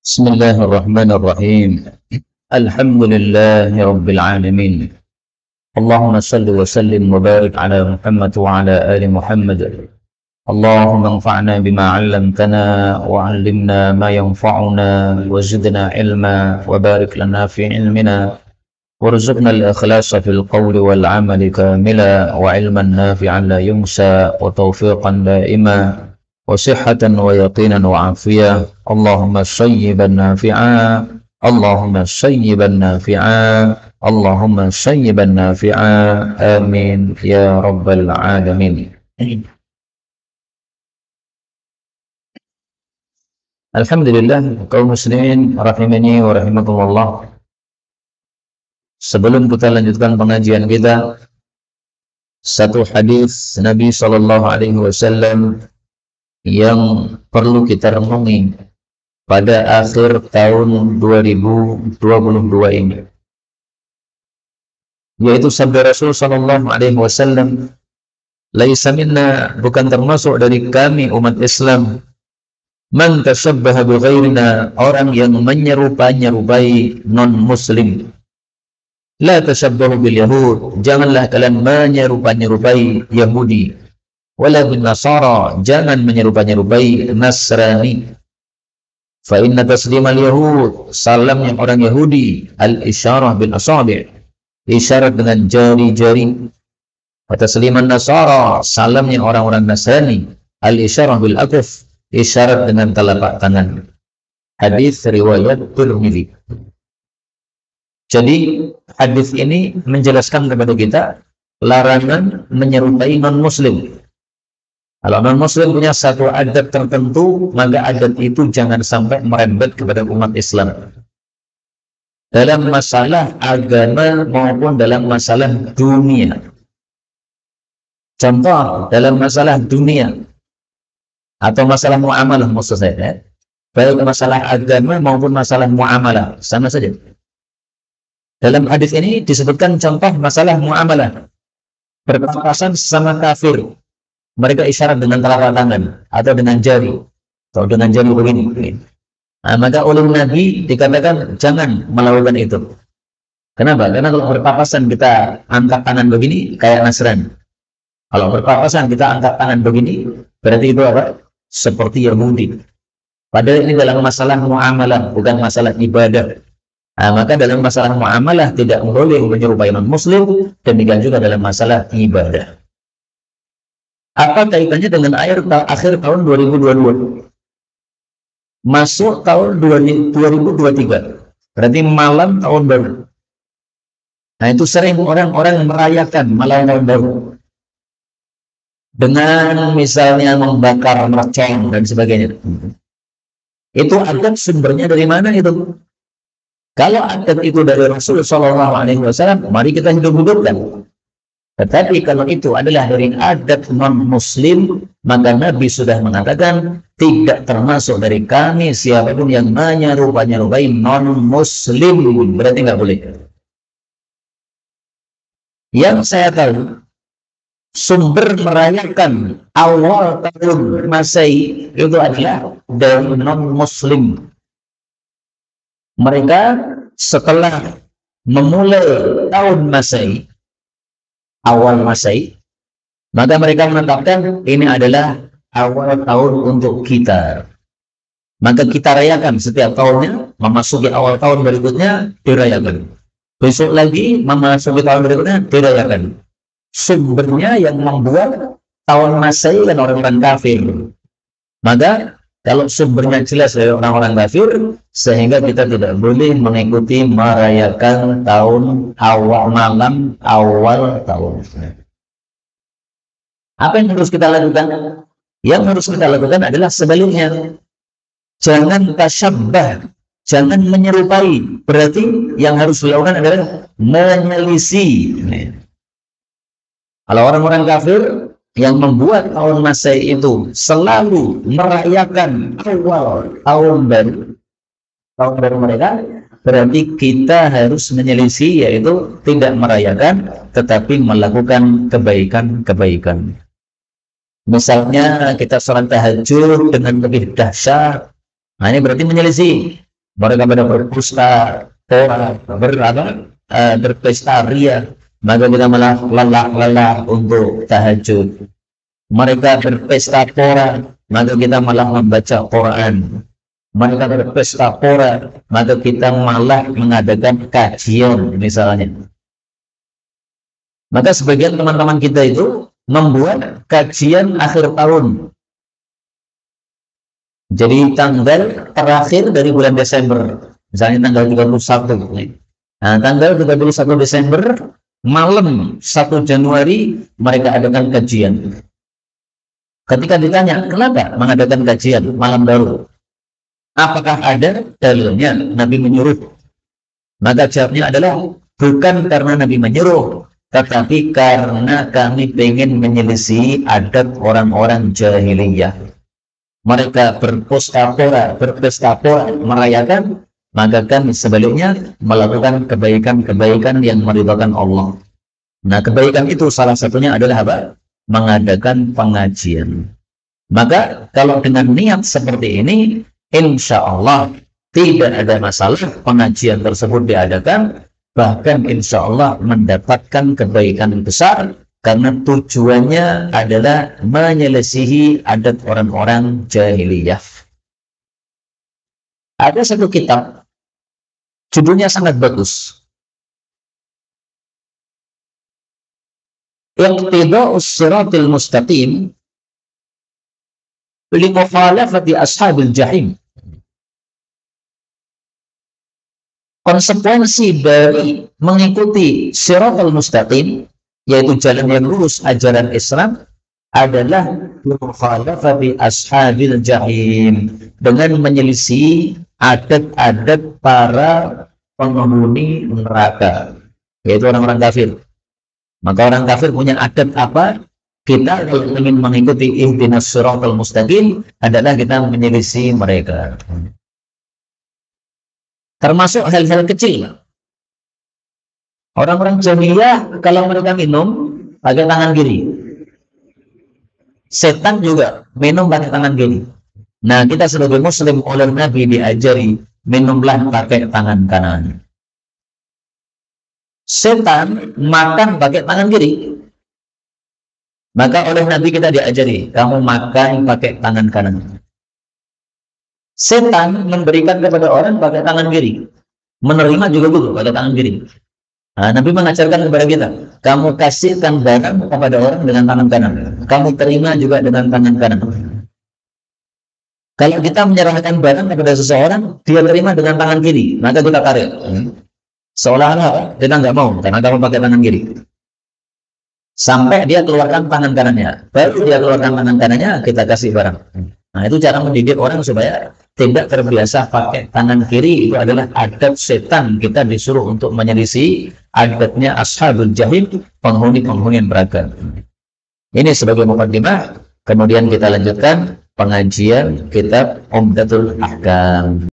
بسم الله الرحمن الرحيم. الحمد لله رب العالمين. اللهم صل وسلم وبارك على محمد وعلى آل محمد. اللهم انفعنا بما علمتنا وعلمنا ما ينفعنا وزدنا علما وبارك لنا في علمنا وارزقنا الإخلاص في القول والعمل كاملا وعلما نافعا لا ينسى وتوفيقا دائما وصحة ويقينا وعافية. اللهم صيبا نافعا، اللهم صيبا نافعا، اللهم صيبا نافعا، آمين يا رب العالمين. Alhamdulillah, kaum muslimin rahimani wa rahimakumullah. Sebelum kita lanjutkan pengajian kita, satu hadis Nabi Shallallahu Alaihi Wasallam yang perlu kita renungi pada akhir tahun 2022 ini, yaitu sabda Rasul Shallallahu Alaihi Wasallam, laisa minna, bukan termasuk dari kami umat Islam, man tashabbaha bi ghairina, orang yang menyerupai non muslim. La tashabbahu bil yahud, janganlah kalian menyerupai Yahudi. Wala bin nasara, jangan menyerupai Nasrani. Fa inna taslimal yahud, salamnya orang Yahudi, al isyarah bil asabi', isyarat dengan jari-jari. Wa tasliman nasara, salamnya orang-orang Nasrani, al isyarah bil akuf, isyarat dengan telapak tangan. Hadis riwayat Tirmidzi. Jadi hadis ini menjelaskan kepada kita larangan menyerupai non-muslim. Kalau non-muslim punya satu adat tertentu, maka adat itu jangan sampai merembet kepada umat Islam. Dalam masalah agama maupun dalam masalah dunia. Contoh, dalam masalah dunia atau masalah muamalah maksud saya, baik masalah agama maupun masalah muamalah, sama saja. Dalam hadis ini disebutkan contoh masalah muamalah, berpapasan sesama kafir, mereka isyarat dengan telapak tangan atau dengan jari, atau dengan jari begini. Nah, maka oleh Nabi dikatakan jangan melakukan itu. Kenapa? Karena kalau berpapasan kita angkat tangan begini kayak Nasrani. Kalau berpapasan kita angkat tangan begini, berarti itu apa? Seperti Yahudi. Padahal ini dalam masalah muamalah, bukan masalah ibadah. Nah, maka dalam masalah muamalah tidak boleh menyerupai non-muslim, demikian juga dalam masalah ibadah. Apa kaitannya dengan akhir tahun 2022? Masuk tahun 2023, berarti malam tahun baru. Nah, itu sering orang-orang merayakan malam tahun baru dengan misalnya membakar mercon dan sebagainya. Itu adat sumbernya dari mana itu? Kalau adat itu dari Rasul Shallallahu Alaihi Wasallam, mari kita hidup-hidupkan. Tetapi kalau itu adalah dari adat non-muslim, maka Nabi sudah mengatakan tidak termasuk dari kami siapapun yang menyerupai non-muslim, berarti nggak boleh. Yang saya tahu, sumber merayakan awal tahun Masehi itu adalah dari non-muslim. Mereka setelah memulai tahun Masehi, awal Masehi, maka mereka menetapkan ini adalah awal tahun untuk kita. Maka kita rayakan setiap tahunnya, memasuki awal tahun berikutnya dirayakan. Besok lagi memasuki tahun berikutnya dirayakan. Sumbernya yang membuat tahun Masehi dan orang-orang kafir. Maka kalau sumbernya jelas dari orang-orang kafir, sehingga kita tidak boleh mengikuti merayakan tahun malam awal tahun. Apa yang harus kita lakukan? Yang harus kita lakukan adalah sebaliknya. Jangan tasyabbah, jangan menyerupai. Berarti yang harus dilakukan adalah menyelisih. Kalau orang-orang kafir yang membuat tahun Masehi itu selalu merayakan awal tahun baru mereka, berarti kita harus menyelisih, yaitu tidak merayakan tetapi melakukan kebaikan-kebaikan. Misalnya kita sholat tahajud dengan lebih dahsyat, nah ini berarti menyelisih. Mereka pada berpesta pora, berpesta ria, maka kita malah lelah untuk tahajud. Mereka berpesta pora, maka kita malah membaca Quran. Mereka berpesta pora, maka kita malah mengadakan kajian misalnya. Maka sebagian teman-teman kita itu membuat kajian akhir tahun. Jadi tanggal terakhir dari bulan Desember, misalnya tanggal 31. Nah, tanggal 31 Desember, malam 1 Januari, mereka adakan kajian. Ketika ditanya, kenapa mengadakan kajian malam baru? Apakah ada dalilnya Nabi menyuruh? Maka jawabnya adalah, bukan karena Nabi menyuruh, tetapi karena kami ingin menyelisih adat orang-orang jahiliyah. Mereka berpesta pora, merayakan, maka kami sebaliknya melakukan kebaikan-kebaikan yang meridhakan Allah. Nah, kebaikan itu salah satunya adalah apa? Mengadakan pengajian. Maka kalau dengan niat seperti ini, insya Allah tidak ada masalah pengajian tersebut diadakan, bahkan insya Allah mendapatkan kebaikan besar, karena tujuannya adalah menyelisihi adat orang-orang jahiliyah. Ada satu kitab, judulnya sangat bagus. Iqtida'us siratil mustaqim li mukhalafati ashabil jahim. Konsekuensi dari mengikuti siratal mustaqim, yaitu jalan yang lurus ajaran Islam, adalah mukhalafati ashabil jahim, dengan menyelisih adat-adat para penghuni neraka, yaitu orang-orang kafir. Maka orang kafir punya adat apa? Kita kalau ingin mengikuti ihdinas siratal mustaqim adalah kita menyelisih mereka. Termasuk hal-hal kecil. Orang-orang jahiliyah kalau mereka minum pakai tangan kiri. Setan juga minum pakai tangan kiri. Nah, kita sebagai muslim oleh Nabi diajari minumlah pakai tangan kanan. Setan makan pakai tangan kiri. Maka oleh Nabi kita diajari, kamu makan pakai tangan kanan. Setan memberikan kepada orang pakai tangan kiri, menerima juga begitu pakai tangan kiri. Nah, Nabi mengajarkan kepada kita, kamu kasihkan barang kepada orang dengan tangan kanan, kamu terima juga dengan tangan kanan. Kalau kita menyerahkan barang kepada seseorang, dia terima dengan tangan kiri, maka kita tarik. Seolah-olah kita nggak mau, karena kamu pakai tangan kiri. Sampai dia keluarkan tangan kanannya, baru dia keluarkan tangan kanannya, kita kasih barang. Nah, itu cara mendidik orang supaya tidak terbiasa pakai tangan kiri. Itu adalah adat setan. Kita disuruh untuk menyelisih adatnya ashabul jahim, penghuni-penghuni neraka. Ini sebagai mukaddimah. Kemudian kita lanjutkan pengajian kitab Umdatul Ahkam.